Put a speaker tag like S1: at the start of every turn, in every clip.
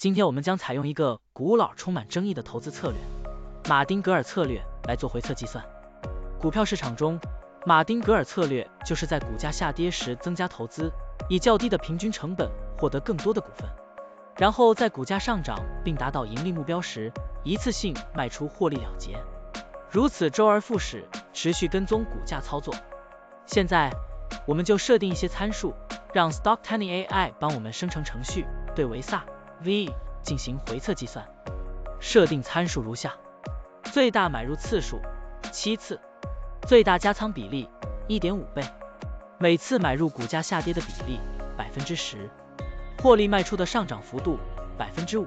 S1: 今天我们将采用一个古老、充满争议的投资策略——马丁格尔策略来做回测计算。股票市场中，马丁格尔策略就是在股价下跌时增加投资，以较低的平均成本获得更多的股份，然后在股价上涨并达到盈利目标时，一次性卖出获利了结。如此周而复始，持续跟踪股价操作。现在，我们就设定一些参数，让 Stocktiny AI 帮我们生成程序，对维萨 V 进行回测计算。设定参数如下：最大买入次数7次，最大加仓比例 1.5 倍，每次买入股价下跌的比例 10%， 获利卖出的上涨幅度 5%。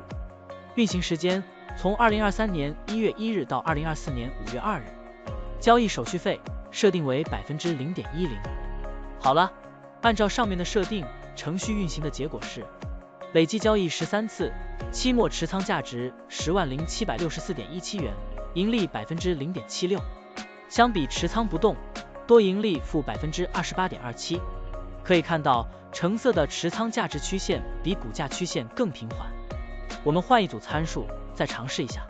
S1: 运行时间从2023年1月1日到2024年5月2日。交易手续费设定为 0.10%。好了，按照上面的设定，程序运行的结果是累计交易13次，期末持仓价值100764.17元，盈利 0.76%。相比持仓不动，多盈利负 28.27%。可以看到，橙色的持仓价值曲线比股价曲线更平缓。我们换一组参数，再尝试一下。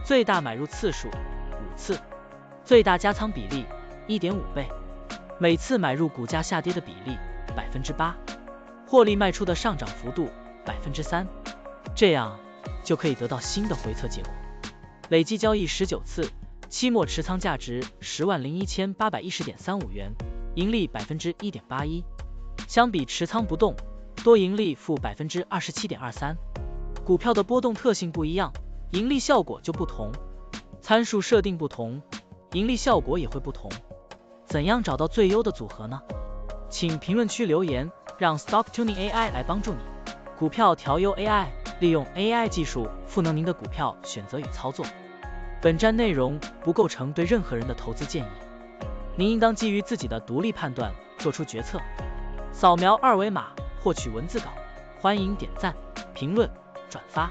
S1: 最大买入次数5次，最大加仓比例 1.5 倍，每次买入股价下跌的比例 8%， 获利卖出的上涨幅度 3%， 这样就可以得到新的回测结果。累计交易19次，期末持仓价值101810.35元，盈利 1.81%。相比持仓不动，多盈利负 27.23%。股票的波动特性不一样，盈利效果就不同。参数设定不同，盈利效果也会不同。怎样找到最优的组合呢？请评论区留言，让 Stocktiny AI 来帮助你。股票调优 AI， 利用 AI 技术赋能您的股票选择与操作。本站内容不构成对任何人的投资建议，您应当基于自己的独立判断做出决策。扫描二维码获取文字稿，欢迎点赞、评论、转发。